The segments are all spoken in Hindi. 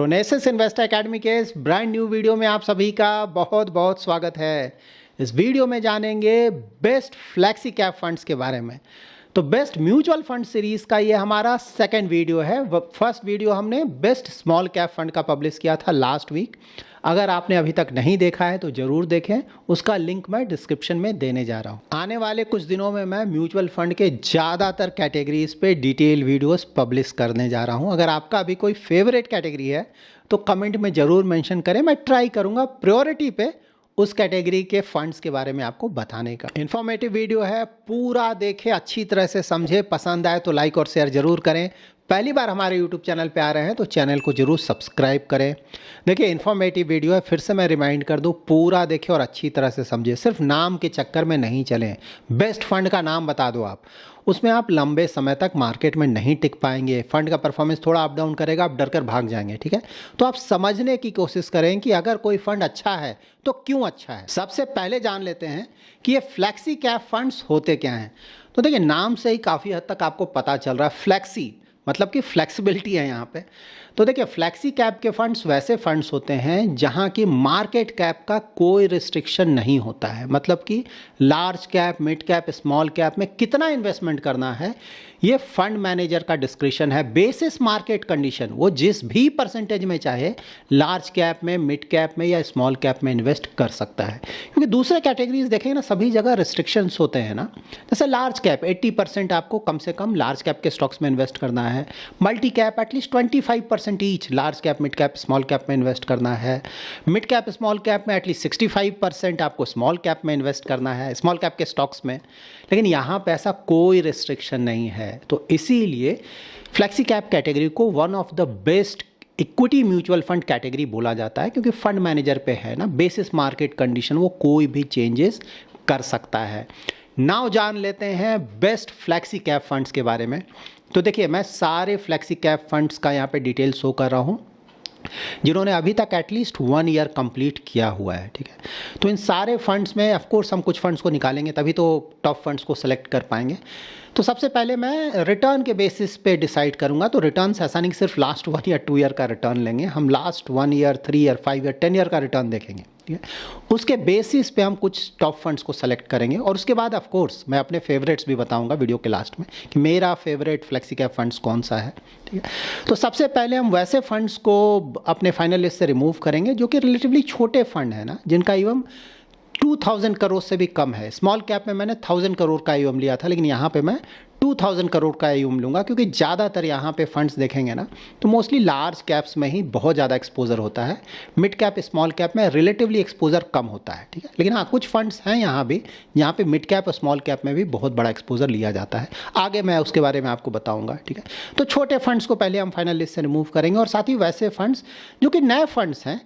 प्रोनेसिस इन्वेस्टर एकेडमी के इस ब्रांड न्यू वीडियो में आप सभी का बहुत बहुत स्वागत है। इस वीडियो में जानेंगे बेस्ट फ्लेक्सी कैप फंड्स के बारे में। तो बेस्ट म्यूचुअल फंड सीरीज का ये हमारा सेकंड वीडियो है। फर्स्ट वीडियो हमने बेस्ट स्मॉल कैप फंड का पब्लिश किया था लास्ट वीक। अगर आपने अभी तक नहीं देखा है तो ज़रूर देखें, उसका लिंक मैं डिस्क्रिप्शन में देने जा रहा हूँ। आने वाले कुछ दिनों में मैं म्यूचुअल फंड के ज़्यादातर कैटेगरीज पे डिटेल वीडियोस पब्लिश करने जा रहा हूँ। अगर आपका अभी कोई फेवरेट कैटेगरी है तो कमेंट में ज़रूर मेंशन करें, मैं ट्राई करूँगा प्रायोरिटी पे उस कैटेगरी के फंड्स के बारे में आपको बताने का। इन्फॉर्मेटिव वीडियो है, पूरा देखें, अच्छी तरह से समझे, पसंद आए तो लाइक और शेयर जरूर करें। पहली बार हमारे YouTube चैनल पे आ रहे हैं तो चैनल को जरूर सब्सक्राइब करें। देखिए इन्फॉर्मेटिव वीडियो है, फिर से मैं रिमाइंड कर दूं, पूरा देखें और अच्छी तरह से समझे। सिर्फ नाम के चक्कर में नहीं चलें। बेस्ट फंड का नाम बता दो आप, उसमें आप लंबे समय तक मार्केट में नहीं टिक पाएंगे। फंड का परफॉर्मेंस थोड़ा अप डाउन करेगा, आप डर कर भाग जाएंगे। ठीक है, तो आप समझने की कोशिश करें कि अगर कोई फंड अच्छा है तो क्यों अच्छा है। सबसे पहले जान लेते हैं कि ये फ्लेक्सी कैप फंड्स होते क्या हैं। तो देखिए नाम से ही काफ़ी हद तक आपको पता चल रहा है, फ्लेक्सी मतलब कि फ्लेक्सिबिलिटी है यहाँ पे। तो देखिए फ्लेक्सी कैप के फंड्स वैसे फंड्स होते हैं जहाँ की मार्केट कैप का कोई रिस्ट्रिक्शन नहीं होता है। मतलब कि large cap, mid cap, small cap में कितना इन्वेस्टमेंट करना है ये फंड मैनेजर का डिस्क्रिप्शन है। बेसिस मार्केट कंडीशन वो जिस भी परसेंटेज में चाहे लार्ज कैप में, मिड कैप में या स्मॉल कैप में इन्वेस्ट कर सकता है। क्योंकि दूसरे कैटेगरीज देखें ना, सभी जगह रिस्ट्रिक्शंस होते हैं ना। जैसे लार्ज कैप 80% आपको कम से कम लार्ज कैप के स्टॉक्स में इन्वेस्ट करना है। Multi cap at least 25% each large cap, mid cap, small cap में इन्वेस्ट करना है। मिड कैप, स्मॉल कैप में एटलीस्ट 65% आपको स्मॉल कैप में इन्वेस्ट करना है, स्मॉल कैप के स्टॉक्स में। लेकिन यहाँ पे ऐसा कोई रिस्ट्रिक्शन नहीं है। तो इसीलिए फ्लेक्सी कैप कैटेगरी को one of the best equity mutual fund category बोला जाता है, क्योंकि फंड मैनेजर पे है ना, बेसिस मार्केट कंडीशन वो कोई भी चेंजेस कर सकता है। नाउ जान लेते हैं बेस्ट फ्लेक्सी कैप फंड्स के बारे में। तो देखिए मैं सारे फ्लेक्सी कैप फंड्स का यहाँ पे डिटेल शो कर रहा हूँ जिन्होंने अभी तक एटलीस्ट 1 ईयर कंप्लीट किया हुआ है। ठीक है, तो इन सारे फंड्स में ऑफ कोर्स हम कुछ फंड्स को निकालेंगे तभी तो टॉप फंड्स को सेलेक्ट कर पाएंगे। तो सबसे पहले मैं रिटर्न के बेसिस पे डिसाइड करूंगा। तो रिटर्न्स ऐसा नहीं सिर्फ लास्ट 1 या 2 ईयर का रिटर्न लेंगे, हम last 1 year, 3 year, 5 year, 10 year का रिटर्न देखेंगे। ठीक है, उसके बेसिस पे हम कुछ टॉप फंड्स को सेलेक्ट करेंगे और उसके बाद ऑफ कोर्स मैं अपने फेवरेट्स भी बताऊंगा वीडियो के लास्ट में कि मेरा फेवरेट फ्लेक्सी कैप फंड्स कौन सा है। ठीक है, तो सबसे पहले हम वैसे फंड्स को अपने फाइनल लिस्ट से रिमूव करेंगे जो कि रिलेटिवली छोटे फंड है ना, जिनका ईवीएम 2000 करोड़ से भी कम है। स्मॉल कैप में मैंने 1000 करोड़ का ईवीएम लिया था, लेकिन यहाँ पे मैं 2000 करोड़ का ईवीएम लूँगा, क्योंकि ज़्यादातर यहाँ पे फंड्स देखेंगे ना तो मोस्टली लार्ज कैप्स में ही बहुत ज़्यादा एक्सपोजर होता है। मिड कैप, स्मॉल कैप में रिलेटिवली एक्सपोजर कम होता है। ठीक है, लेकिन हाँ कुछ फंड्स हैं यहाँ भी यहाँ पे मिड कैप और स्मॉल कैप में भी बहुत बड़ा एक्सपोजर लिया जाता है। आगे मैं उसके बारे में आपको बताऊँगा। ठीक है, तो छोटे फंड्स को पहले हम फाइनल लिस्ट से रिमूव करेंगे और साथ ही वैसे फंड्स जो कि नए फंड्स हैं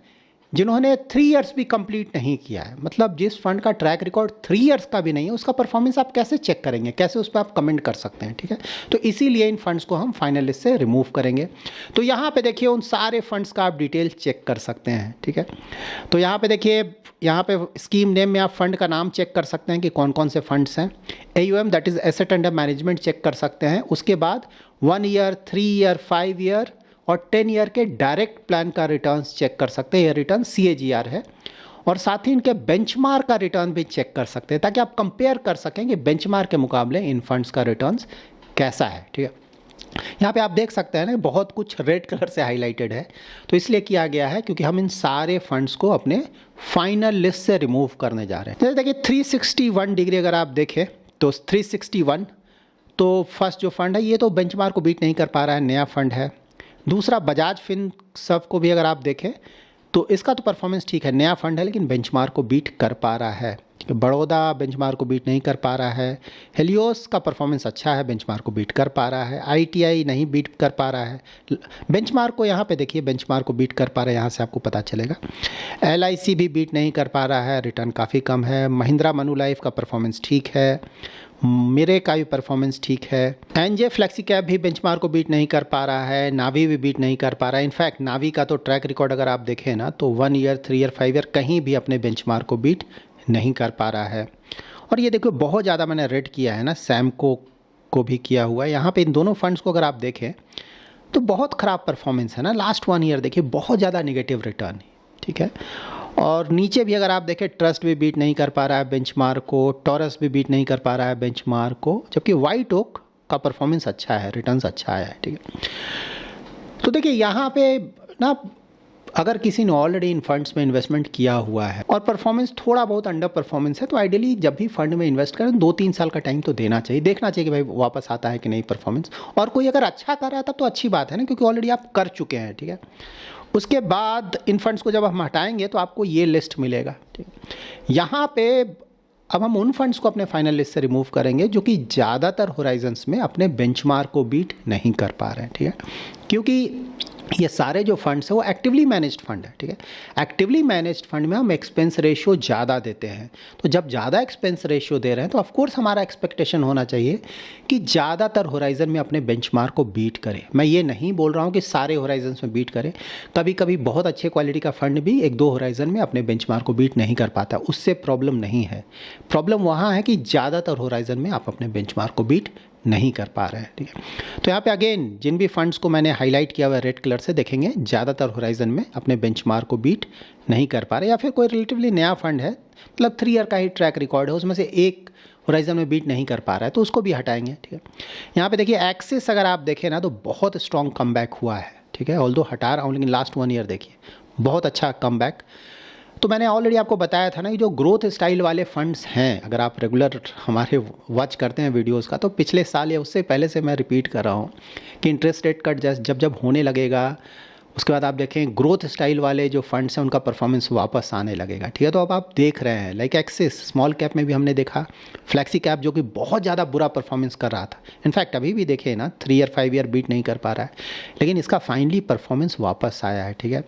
जिन्होंने 3 इयर्स भी कंप्लीट नहीं किया है, मतलब जिस फंड का ट्रैक रिकॉर्ड 3 इयर्स का भी नहीं है, उसका परफॉर्मेंस आप कैसे चेक करेंगे, कैसे उस पर आप कमेंट कर सकते हैं। ठीक है, तो इसीलिए इन फंड्स को हम फाइनल लिस्ट से रिमूव करेंगे। तो यहाँ पे देखिए उन सारे फंड्स का आप डिटेल चेक कर सकते हैं। ठीक है, तो यहाँ पे देखिए, यहाँ पे स्कीम नेम में आप फंड का नाम चेक कर सकते हैं कि कौन कौन से फंड्स हैं। AUM that is asset under management check कर सकते हैं। उसके बाद 1 ईयर, 3 ईयर, 5 ईयर और 10 ईयर के डायरेक्ट प्लान का रिटर्न्स चेक कर सकते हैं। ये रिटर्न CAGR है। और साथ ही इनके बेंचमार्क का रिटर्न भी चेक कर सकते हैं, ताकि आप कंपेयर कर सकें कि बेंचमार्क के मुकाबले इन फंड्स का रिटर्न्स कैसा है। ठीक है, यहाँ पे आप देख सकते हैं ना बहुत कुछ रेड कलर से हाईलाइटेड है, तो इसलिए किया गया है क्योंकि हम इन सारे फंड्स को अपने फाइनल लिस्ट से रिमूव करने जा रहे हैं। जैसे देखिए 361 डिग्री अगर आप देखें तो 361, तो फर्स्ट जो फंड है ये तो बेंचमार्क को बीट नहीं कर पा रहा है, नया फंड है। दूसरा बजाज फिनसर्व को भी अगर आप देखें तो इसका तो परफॉर्मेंस ठीक है, नया फंड है लेकिन बेंचमार्क को बीट कर पा रहा है। बड़ौदा बेंचमार्क को बीट नहीं कर पा रहा है। हेलियोस का परफॉर्मेंस अच्छा है, बेंचमार्क को बीट कर पा रहा है। ITI नहीं बीट कर पा रहा है बेंचमार्क को। यहाँ पे देखिए बेंचमार्क को बीट कर पा रहा है, यहाँ से आपको पता चलेगा। LIC भी बीट नहीं कर पा रहा है, रिटर्न काफ़ी कम है। महिंद्रा मनुलाइफ का परफॉर्मेंस ठीक है, मेरे का भी परफॉर्मेंस ठीक है। NJ फ्लेक्सी कैप भी बेंचमार्क को बीट नहीं कर पा रहा है। नावी भी बीट नहीं कर पा रहा है। इनफैक्ट नावी का तो ट्रैक रिकॉर्ड अगर आप देखें ना तो 1 ईयर, 3 ईयर, 5 ईयर कहीं भी अपने बेंचमार्क को बीट नहीं कर पा रहा है। और ये देखो बहुत ज़्यादा मैंने रेड किया है ना, सैमको को भी किया हुआ है। यहाँ पे इन दोनों फंड्स को अगर आप देखें तो बहुत ख़राब परफॉर्मेंस है ना। लास्ट 1 ईयर देखिए बहुत ज़्यादा नेगेटिव रिटर्न है, ठीक है। और नीचे भी अगर आप देखें, ट्रस्ट भी बीट नहीं कर पा रहा है बेंचमार्क को, टॉरस भी बीट नहीं कर पा रहा है बेंचमार्क को, जबकि वाइट ओक का परफॉर्मेंस अच्छा है, रिटर्न्स अच्छा आया है, ठीक है। तो देखिए यहाँ पे ना, अगर किसी ने ऑलरेडी इन फंड्स में इन्वेस्टमेंट किया हुआ है और परफॉर्मेंस थोड़ा बहुत अंडर परफॉर्मेंस है, तो आइडियली जब भी फंड में इन्वेस्ट करें 2-3 साल का टाइम तो देना चाहिए, देखना चाहिए कि भाई वापस आता है कि नहीं परफॉर्मेंस। और कोई अगर अच्छा कर रहा है तब तो अच्छी बात है ना, क्योंकि ऑलरेडी आप कर चुके हैं, ठीक है। उसके बाद इन फंड्स को जब हम हटाएंगे तो आपको ये लिस्ट मिलेगा, ठीक है। यहाँ पे अब हम उन फंड्स को अपने फाइनल लिस्ट से रिमूव करेंगे जो कि ज़्यादातर होराइजन्स में अपने बेंचमार्क को बीट नहीं कर पा रहे हैं, ठीक है। क्योंकि ये सारे जो फंड्स हैं वो एक्टिवली मैनेज्ड फंड है, ठीक है। एक्टिवली मैनेज्ड फंड में हम एक्सपेंस रेशियो ज़्यादा देते हैं, तो जब ज़्यादा एक्सपेंस रेशियो दे रहे हैं तो ऑफकोर्स हमारा एक्सपेक्टेशन होना चाहिए कि ज़्यादातर होराइजन में अपने बेंचमार्क को बीट करें। मैं ये नहीं बोल रहा हूँ कि सारे होराइजन्स में बीट करें, कभी कभी बहुत अच्छे क्वालिटी का फंड भी 1-2 होराइजन में अपने बेंचमार्क को बीट नहीं कर पाता, उससे प्रॉब्लम नहीं है। प्रॉब्लम वहाँ है कि ज़्यादातर होराइजन में आप अपने बेंचमार्क को बीट नहीं कर पा रहे हैं, ठीक है। तो यहाँ पे अगेन जिन भी फंड्स को मैंने हाईलाइट किया हुआ है रेड कलर से, देखेंगे ज़्यादातर होराइजन में अपने बेंचमार्क को बीट नहीं कर पा रहे, या फिर कोई रिलेटिवली नया फंड है, मतलब 3 ईयर का ही ट्रैक रिकॉर्ड है, उसमें से एक होराइजन में बीट नहीं कर पा रहा है, तो उसको भी हटाएंगे, ठीक है। यहाँ पे देखिए एक्सिस अगर आप देखें ना तो बहुत स्ट्रॉन्ग कमबैक हुआ है, ठीक है। ऑल्दो हटा रहा हूँ लेकिन लास्ट 1 ईयर देखिए बहुत अच्छा कमबैक। तो मैंने ऑलरेडी आपको बताया था ना कि जो ग्रोथ स्टाइल वाले फंड्स हैं, अगर आप रेगुलर हमारे वॉच करते हैं वीडियोस का, तो पिछले साल या उससे पहले से मैं रिपीट कर रहा हूँ कि इंटरेस्ट रेट कट जब होने लगेगा, उसके बाद आप देखें ग्रोथ स्टाइल वाले जो फंड्स हैं उनका परफॉर्मेंस वापस आने लगेगा, ठीक है। तो अब आप देख रहे हैं लाइक एक्सिस स्मॉल कैप में भी हमने देखा, फ्लैक्सी कैप जो कि बहुत ज़्यादा बुरा परफॉर्मेंस कर रहा था, इनफैक्ट अभी भी देखिए ना 3 ईयर 5 ईयर बीट नहीं कर पा रहा है, लेकिन इसका फाइनली परफॉर्मेंस वापस आया है, ठीक है।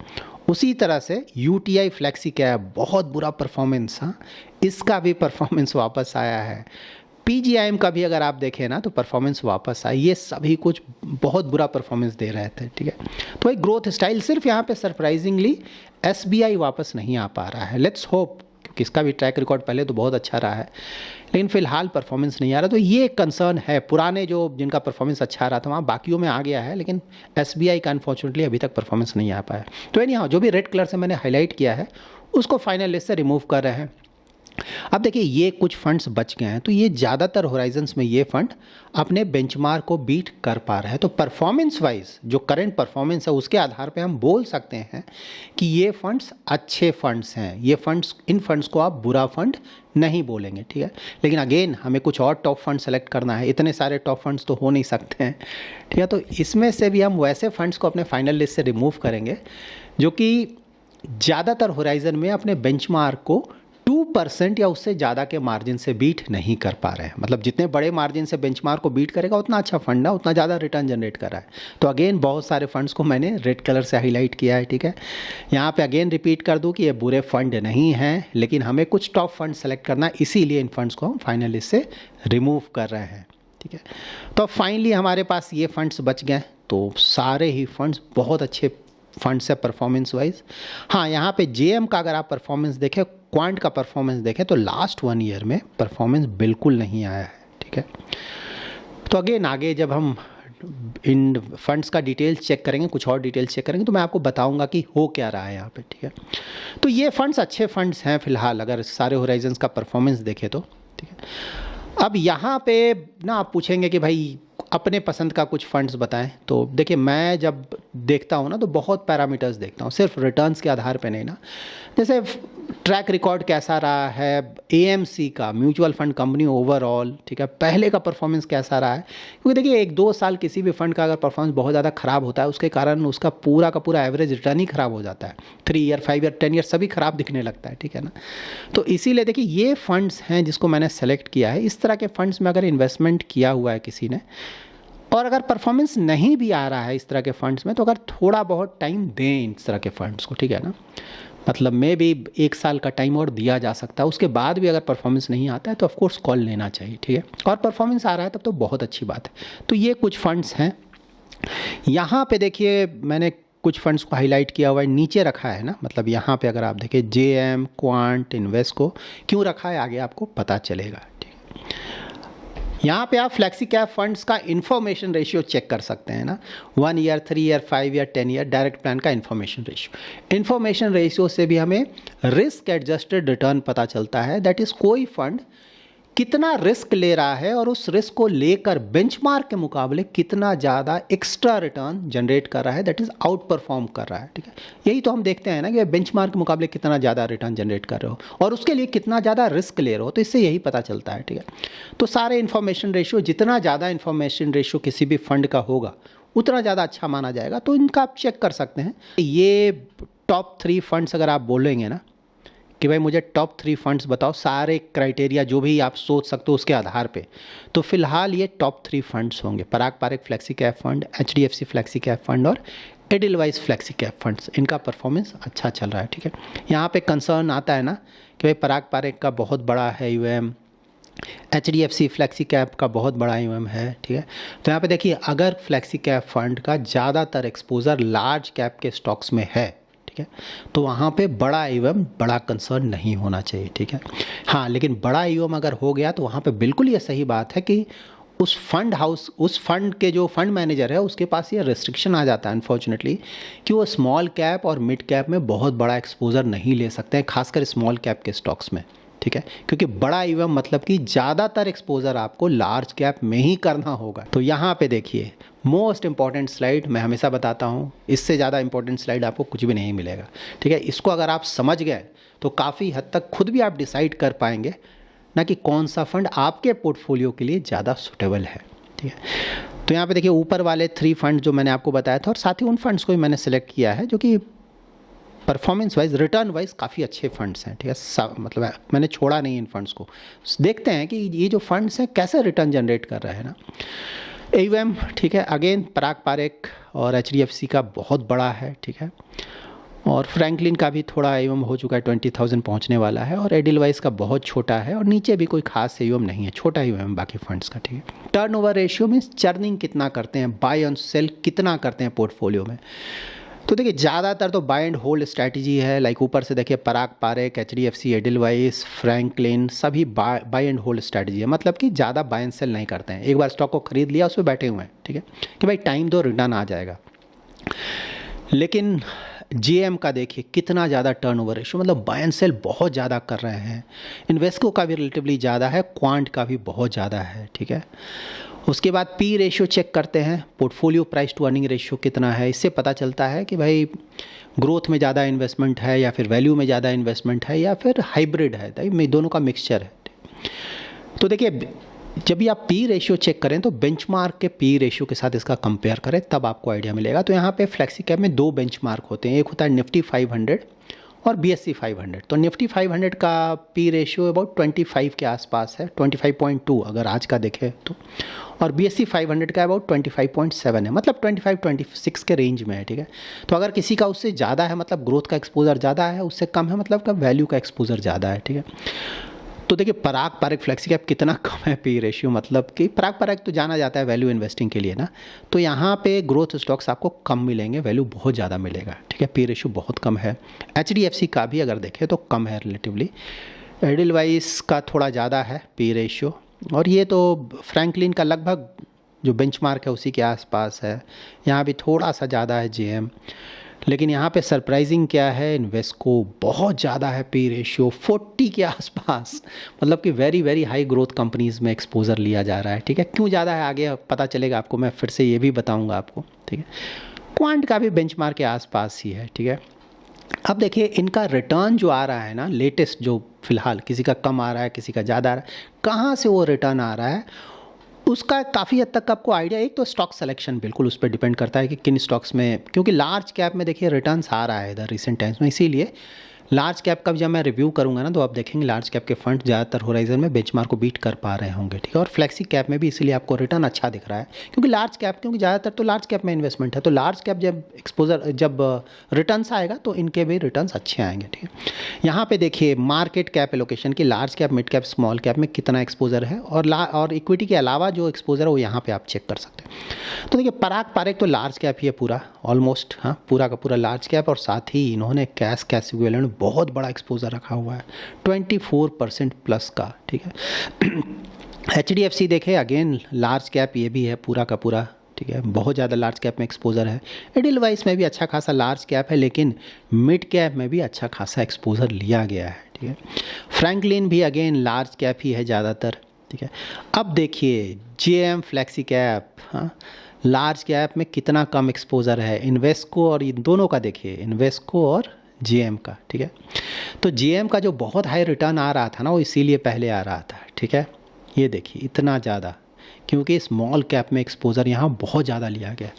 उसी तरह से यूटीआई फ्लैक्सी कैप बहुत बुरा परफॉर्मेंस, हाँ, इसका भी परफॉर्मेंस वापस आया है। पीजीआईएम का भी अगर आप देखें ना तो परफॉर्मेंस वापस आया, ये सभी कुछ बहुत बुरा परफॉर्मेंस दे रहे थे, ठीक है। तो एक ग्रोथ स्टाइल, सिर्फ यहाँ पे सरप्राइजिंगली एसबीआई वापस नहीं आ पा रहा है। लेट्स होप, क्योंकि इसका भी ट्रैक रिकॉर्ड पहले तो बहुत अच्छा रहा है, लेकिन फिलहाल परफॉर्मेंस नहीं आ रहा, तो ये एक कंसर्न है। पुराने जो जिनका परफॉर्मेंस अच्छा आ रहा था वहाँ बाकियों में आ गया है, लेकिन एसबीआई का अनफॉर्चुनेटली अभी तक परफॉर्मेंस नहीं आ पाया। तो एनी हाउ, जो भी रेड कलर से मैंने हाईलाइट किया है उसको फाइनल लिस्ट से रिमूव कर रहे हैं। अब देखिए ये कुछ फंड्स बच गए हैं, तो ये ज़्यादातर होराइजन्स में ये फंड अपने बेंचमार्क को बीट कर पा रहे हैं। तो परफॉर्मेंस वाइज जो करंट परफॉर्मेंस है उसके आधार पे हम बोल सकते हैं कि ये फंड्स अच्छे फंड्स हैं। ये फंड्स, इन फंड्स को आप बुरा फंड नहीं बोलेंगे, ठीक है। लेकिन अगेन हमें कुछ और टॉप फंड सेलेक्ट करना है, इतने सारे टॉप फंड्स तो हो नहीं सकते हैं, ठीक है। तो इसमें से भी हम वैसे फंड्स को अपने फाइनल लिस्ट से रिमूव करेंगे जो कि ज़्यादातर होराइजन में अपने बेंचमार्क को 2% या उससे ज़्यादा के मार्जिन से बीट नहीं कर पा रहे हैं। मतलब जितने बड़े मार्जिन से बेंचमार्क को बीट करेगा उतना अच्छा फंड है, उतना ज़्यादा रिटर्न जनरेट कर रहा है। तो अगेन बहुत सारे फंड्स को मैंने रेड कलर से हाईलाइट किया है, ठीक है। यहाँ पे अगेन रिपीट कर दूँ कि ये बुरे फंड नहीं हैं, लेकिन हमें कुछ टॉप फंड सेलेक्ट करना है, इसीलिए इन फंड्स को हम फाइनल लिस्ट से रिमूव कर रहे हैं, ठीक है। तो फाइनली हमारे पास ये फंड्स बच गए, तो सारे ही फंड्स बहुत अच्छे फंड्स है परफॉर्मेंस वाइज। हाँ, यहाँ पे जेएम का अगर आप परफॉर्मेंस देखें, क्वांट का परफॉर्मेंस देखें, तो लास्ट 1 ईयर में परफॉर्मेंस बिल्कुल नहीं आया है, ठीक है। तो अगेन आगे जब हम इन फंड्स का डिटेल्स चेक करेंगे, कुछ और डिटेल्स चेक करेंगे, तो मैं आपको बताऊंगा कि हो क्या रहा है यहाँ पे, ठीक है। तो ये फंड्स अच्छे फंड्स हैं फिलहाल, अगर सारे होराइजन्स का परफॉर्मेंस देखें तो, ठीक है। अब यहाँ पे ना आप पूछेंगे कि भाई अपने पसंद का कुछ फंड्स बताएं, तो देखिए मैं जब देखता हूँ ना तो बहुत पैरामीटर्स देखता हूँ, सिर्फ रिटर्न्स के आधार पे नहीं ना। जैसे ट्रैक रिकॉर्ड कैसा रहा है एएमसी का, म्यूचुअल फंड कंपनी ओवरऑल, ठीक है, पहले का परफॉर्मेंस कैसा रहा है। क्योंकि देखिए 1-2 साल किसी भी फंड का अगर परफॉर्मेंस बहुत ज़्यादा ख़राब होता है, उसके कारण उसका पूरा का पूरा एवरेज रिटर्न ही ख़राब हो जाता है। 3 ईयर 5 ईयर 10 ईयर सभी ख़राब दिखने लगता है, ठीक है ना। तो इसीलिए देखिए ये फंड्स हैं जिसको मैंने सेलेक्ट किया है। इस तरह के फंड्स में अगर इन्वेस्टमेंट किया हुआ है किसी ने और अगर परफॉर्मेंस नहीं भी आ रहा है इस तरह के फंड्स में, तो अगर थोड़ा बहुत टाइम दें इस तरह के फंड्स को, ठीक है ना, मतलब मे भी 1 साल का टाइम और दिया जा सकता है। उसके बाद भी अगर परफॉर्मेंस नहीं आता है तो ऑफकोर्स कॉल लेना चाहिए, ठीक है। और परफॉर्मेंस आ रहा है तब तो बहुत अच्छी बात है। तो ये कुछ फंड्स हैं। यहाँ पे देखिए मैंने कुछ फंड्स को हाईलाइट किया हुआ है, नीचे रखा है ना, मतलब यहाँ पे अगर आप देखें जेएम, क्वांट, इन्वेस्को क्यों रखा है आगे आपको पता चलेगा, ठीक है। यहाँ पे आप फ्लेक्सी कैप फंड्स का इन्फॉर्मेशन रेशियो चेक कर सकते हैं ना, 1 year, 3 year, 5 year, 10 year direct plan का इन्फॉर्मेशन रेशियो। इन्फॉर्मेशन रेशियो से भी हमें रिस्क एडजस्टेड रिटर्न पता चलता है, दैट इज़ कोई फंड कितना रिस्क ले रहा है और उस रिस्क को लेकर बेंचमार्क के मुकाबले कितना ज़्यादा एक्स्ट्रा रिटर्न जनरेट कर रहा है, दैट इज़ आउट परफॉर्म कर रहा है। ठीक है, यही तो हम देखते हैं ना कि बेंचमार्क के मुकाबले कितना ज़्यादा रिटर्न जनरेट कर रहे हो और उसके लिए कितना ज़्यादा रिस्क ले रहे हो, तो इससे यही पता चलता है। ठीक है, तो सारे इन्फॉर्मेशन रेशियो, जितना ज़्यादा इन्फॉर्मेशन रेशियो किसी भी फंड का होगा उतना ज़्यादा अच्छा माना जाएगा, तो इनका आप चेक कर सकते हैं। ये टॉप 3 फंड्स अगर आप बोलेंगे ना कि भाई मुझे टॉप 3 फंड्स बताओ, सारे क्राइटेरिया जो भी आप सोच सकते हो उसके आधार पे, तो फिलहाल ये टॉप 3 फंड्स होंगे, Parag Parekh flexi cap fund, HDFC flexi cap fund और एडिलवाइस फ्लेक्सी कैप फंड्स। इनका परफॉर्मेंस अच्छा चल रहा है। ठीक है, यहाँ पे कंसर्न आता है ना कि भाई पराग पारेख का बहुत बड़ा है यूएम, HDFC फ्लेक्सी कैप का बहुत बड़ा यूएम है। ठीक है, तो यहाँ पे देखिए अगर फ्लेक्सी कैप फंड का ज़्यादातर एक्सपोजर लार्ज कैप के स्टॉक्स में है, ठीक है, तो वहाँ पे बड़ा ईवीएम, बड़ा कंसर्न नहीं होना चाहिए। ठीक है, हाँ, लेकिन बड़ा ईवीएम अगर हो गया तो वहाँ पे बिल्कुल ये सही बात है कि उस फंड हाउस, उस फंड के जो फंड मैनेजर है उसके पास ये रेस्ट्रिक्शन आ जाता है अनफॉर्चुनेटली कि वो स्मॉल कैप और मिड कैप में बहुत बड़ा एक्सपोजर नहीं ले सकते हैं, खासकर स्मॉल कैप के स्टॉक्स में। ठीक है, क्योंकि बड़ा ईवीएम मतलब कि ज़्यादातर एक्सपोजर आपको लार्ज कैप में ही करना होगा। तो यहाँ पे देखिए मोस्ट इंपॉर्टेंट स्लाइड, मैं हमेशा बताता हूँ इससे ज़्यादा इंपॉर्टेंट स्लाइड आपको कुछ भी नहीं मिलेगा। ठीक है, इसको अगर आप समझ गए तो काफ़ी हद तक खुद भी आप डिसाइड कर पाएंगे ना कि कौन सा फंड आपके पोर्टफोलियो के लिए ज़्यादा सूटेबल है। ठीक है, तो यहाँ पे देखिए ऊपर वाले 3 फंड जो मैंने आपको बताया था और साथ ही उन फंड्स को भी मैंने सेलेक्ट किया है जो कि परफॉर्मेंस वाइज, रिटर्न वाइज काफ़ी अच्छे फंड्स हैं। ठीक है, मतलब मैंने छोड़ा नहीं इन फंड्स को। देखते हैं कि ये जो फंड्स हैं कैसे रिटर्न जनरेट कर रहे हैं ना। AUM, ठीक है, अगेन पराग पारेख और HDFC का बहुत बड़ा है। ठीक है, और फ्रैंकलिन का भी थोड़ा AUM हो चुका है, 20,000 पहुंचने वाला है, और एडिलवाइस का बहुत छोटा है और नीचे भी कोई खास AUM नहीं है, छोटा AUM बाकी फंड्स का। ठीक है, टर्नओवर रेशियो मीन्स चर्निंग कितना करते हैं, बाय एंड सेल कितना करते हैं पोर्टफोलियो में। तो देखिए ज़्यादातर तो बाय एंड होल्ड स्ट्रैटेजी है, लाइक ऊपर से देखिए पराग पारेख, HDFC, एडिलवाइस, फ्रैंकलिन सभी बाय एंड होल्ड स्ट्रैटेजी है, मतलब कि ज़्यादा बाय एंड सेल नहीं करते हैं, एक बार स्टॉक को खरीद लिया उस पर बैठे हुए हैं। ठीक है, कि भाई टाइम दो रिटर्न आ जाएगा। लेकिन GM का देखिए कितना ज़्यादा टर्नओवर रेशियो, मतलब बाय एंड सेल बहुत ज़्यादा कर रहे हैं। इन्वेस्को का भी रिलेटिवली ज़्यादा है, क्वांट का भी बहुत ज़्यादा है। ठीक है, उसके बाद P रेशियो चेक करते हैं, portfolio price to earning ratio कितना है, इससे पता चलता है कि भाई ग्रोथ में ज़्यादा इन्वेस्टमेंट है या फिर वैल्यू में ज़्यादा इन्वेस्टमेंट है या फिर हाइब्रिड है, दोनों का मिक्सचर है। तो देखिए जब भी आप P रेशियो चेक करें तो बेंचमार्क के P रेशियो के साथ इसका कंपेयर करें, तब आपको आइडिया मिलेगा। तो यहाँ पे फ्लेक्सी कैप में 2 बेंचमार्क होते हैं, एक होता है निफ्टी 500 और BSE 500। तो निफ्टी 500 का P रेशियो अबाउट 25 के आसपास है, 25.2 अगर आज का देखें तो, और BSE 500 का अबाउट 25.7 है, मतलब 25-26 के रेंज में है। ठीक है, तो अगर किसी का उससे ज़्यादा है मतलब ग्रोथ का एक्सपोजर ज़्यादा है, उससे कम है मतलब का वैल्यू का एक्सपोजर ज़्यादा है। ठीक है, तो देखिए पराग पारेख फ्लेक्सी कैप कितना कम है P रेशियो, मतलब कि पराग पारेख तो जाना जाता है वैल्यू इन्वेस्टिंग के लिए ना, तो यहाँ पे ग्रोथ स्टॉक्स आपको कम मिलेंगे, वैल्यू बहुत ज़्यादा मिलेगा। ठीक है, P रेशियो बहुत कम है। HDFC का भी अगर देखें तो कम है रिलेटिवली, एडिलवाइस का थोड़ा ज़्यादा है P रेशियो, और ये तो फ्रैंकलिन का लगभग जो बेंचमार्क है उसी के आसपास है। यहाँ भी थोड़ा सा ज़्यादा है GM, लेकिन यहाँ पे सरप्राइजिंग क्या है, इन्वेस्को बहुत ज़्यादा है P रेशियो 40 के आसपास, मतलब कि very very high growth companies में एक्सपोजर लिया जा रहा है। ठीक है, क्यों ज़्यादा है आगे पता चलेगा आपको, मैं फिर से ये भी बताऊँगा आपको। ठीक है, क्वांट का भी बेंचमार्क के आसपास ही है। ठीक है, अब देखिए इनका रिटर्न जो आ रहा है ना लेटेस्ट, जो फिलहाल किसी का कम आ रहा है किसी का ज़्यादा आ रहा है, कहाँ से वो रिटर्न आ रहा है उसका काफ़ी हद तक आपको आइडिया, एक तो स्टॉक सिलेक्शन बिल्कुल उस पर डिपेंड करता है कि किन स्टॉक्स में, क्योंकि लार्ज कैप में देखिए रिटर्न्स आ रहा है इधर रिसेंट टाइम्स में, इसीलिए लार्ज कैप का जब मैं रिव्यू करूंगा ना तो आप देखेंगे लार्ज कैप के फंड ज़्यादातर होराइजन में बेंचमार्क को बीट कर पा रहे होंगे। ठीक है, और फ्लेक्सी कैप में भी इसीलिए आपको रिटर्न अच्छा दिख रहा है, क्योंकि लार्ज कैप, क्योंकि ज़्यादातर तो लार्ज कैप में इन्वेस्टमेंट है, तो लार्ज कैप जब एक्सपोजर, जब रिटर्न्स आएगा तो इनके भी रिटर्न्स अच्छे आएंगे। ठीक है, यहाँ पे देखिए मार्केट कैप एलोकेशन की large cap, mid cap, small cap में कितना एक्सपोजर है, और इक्विटी के अलावा जो एक्सपोजर है वो यहाँ पे आप चेक कर सकते हैं। तो देखिए पराग पारेख तो लार्ज कैप ही है पूरा, ऑलमोस्ट, हाँ पूरा का पूरा लार्ज कैप, और साथ ही इन्होंने कैश इक्विवेलेंट बहुत बड़ा एक्सपोजर रखा हुआ है 24% प्लस का। ठीक है, HDFC देखें, अगेन लार्ज कैप ये भी है पूरा का पूरा, ठीक है, बहुत ज़्यादा लार्ज कैप में एक्सपोजर है। एडिलवाइस में भी अच्छा खासा लार्ज कैप है, लेकिन मिड कैप में भी अच्छा खासा एक्सपोजर लिया गया है, ठीक है। फ्रैंकलिन भी अगेन लार्ज कैप ही है ज़्यादातर, ठीक है। अब देखिए JM फ्लेक्सी कैप, हाँ, लार्ज कैप में कितना कम एक्सपोजर है। इन्वेस्को और इन दोनों का देखिए, इन्वेस्को और JM का, ठीक है। तो JM का जो बहुत हाई रिटर्न आ रहा था ना, वो इसीलिए पहले आ रहा था, ठीक है। ये देखिए इतना ज़्यादा, क्योंकि स्मॉल कैप में एक्सपोजर यहाँ बहुत ज़्यादा लिया गया।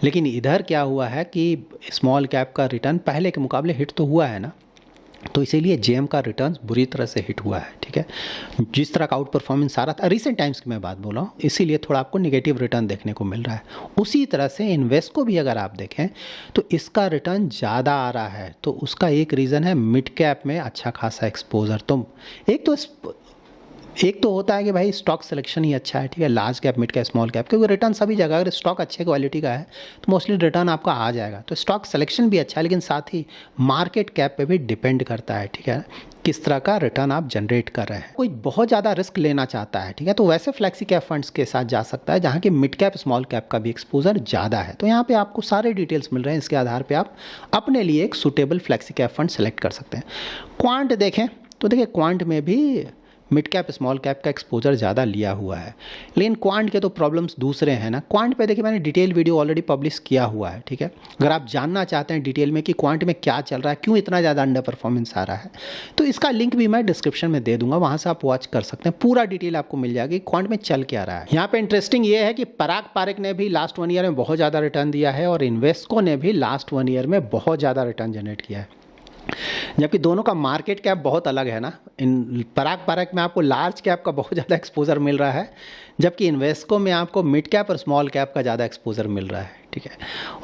लेकिन इधर क्या हुआ है कि स्मॉल कैप का रिटर्न पहले के मुकाबले हिट तो हुआ है ना, तो इसीलिए JM का रिटर्न बुरी तरह से हिट हुआ है, ठीक है। जिस तरह का आउट परफॉर्मेंस आ रहा था, रिसेंट टाइम्स की मैं बात बोल रहा हूँ, इसीलिए थोड़ा आपको नेगेटिव रिटर्न देखने को मिल रहा है। उसी तरह से इन्वेस्को भी अगर आप देखें तो इसका रिटर्न ज़्यादा आ रहा है, तो उसका एक रीज़न है मिड कैप में अच्छा खासा एक्सपोजर। तो एक तो होता है कि भाई स्टॉक सिलेक्शन ही अच्छा है, ठीक है, large cap, mid cap, small cap, क्योंकि रिटर्न सभी जगह, अगर स्टॉक अच्छे क्वालिटी का है तो मोस्टली रिटर्न आपका आ जाएगा। तो स्टॉक सिलेक्शन भी अच्छा है, लेकिन साथ ही मार्केट कैप पे भी डिपेंड करता है, ठीक है, किस तरह का रिटर्न आप जनरेट कर रहे हैं। कोई बहुत ज़्यादा रिस्क लेना चाहता है, ठीक है, तो वैसे फ्लेक्सी कैप फंड्स के साथ जा सकता है, जहाँ की मिड कैप, स्मॉल कैप का भी एक्सपोजर ज़्यादा है। तो यहाँ पे आपको सारे डिटेल्स मिल रहे हैं, इसके आधार पर आप अपने लिए एक suitable flexi cap fund select कर सकते हैं। क्वांट देखें तो देखिए, क्वांट में भी मिड कैप, स्मॉल कैप का एक्सपोजर ज़्यादा लिया हुआ है, लेकिन क्वांट के तो प्रॉब्लम्स दूसरे हैं ना। क्वांट पे देखिए मैंने डिटेल वीडियो ऑलरेडी पब्लिश किया हुआ है, ठीक है। अगर आप जानना चाहते हैं डिटेल में कि क्वांट में क्या चल रहा है, क्यों इतना ज़्यादा अंडर परफॉर्मेंस आ रहा है, तो इसका लिंक भी मैं डिस्क्रिप्शन में दे दूंगा, वहाँ से आप वॉच कर सकते हैं। पूरा डिटेल आपको मिल जाएगी क्वांट में चल क्या रहा है। यहाँ पे इंटरेस्टिंग ये है कि पराग पारेख ने भी लास्ट 1 ईयर में बहुत ज़्यादा रिटर्न दिया है, और इन्वेस्को ने भी लास्ट 1 ईयर में बहुत ज़्यादा रिटर्न जनरेट किया है, जबकि दोनों का मार्केट कैप बहुत अलग है ना। इन पराग पारेख में आपको लार्ज कैप का बहुत ज़्यादा एक्सपोजर मिल रहा है, जबकि इन्वेस्को में आपको मिड कैप और स्मॉल कैप का ज़्यादा एक्सपोजर मिल रहा है, ठीक है।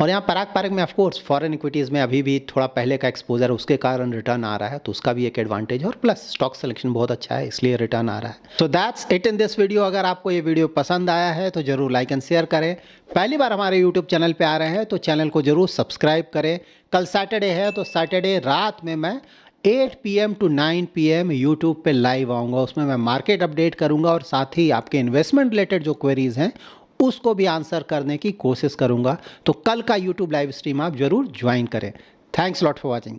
और यहाँ पराग पारेख में ऑफकोर्स फॉरेन इक्विटीज़ में अभी भी थोड़ा पहले का एक्सपोजर, उसके कारण रिटर्न आ रहा है, तो उसका भी एक एडवांटेज है, और प्लस स्टॉक सिलेक्शन बहुत अच्छा है, इसलिए रिटर्न आ रहा है। So that's it in this video. अगर आपको ये वीडियो पसंद आया है तो ज़रूर लाइक एंड शेयर करें। पहली बार हमारे यूट्यूब चैनल पर आ रहे हैं तो चैनल को ज़रूर सब्सक्राइब करें। कल सैटरडे है, तो सैटरडे रात में मैं 8 PM to 9 PM यूट्यूब पे लाइव आऊँगा। उसमें मैं मार्केट अपडेट करूँगा, और साथ ही आपके इन्वेस्टमेंट रिलेटेड जो क्वेरीज़ हैं उसको भी आंसर करने की कोशिश करूँगा। तो कल का यूट्यूब लाइव स्ट्रीम आप ज़रूर ज्वाइन करें। Thanks lot for watching.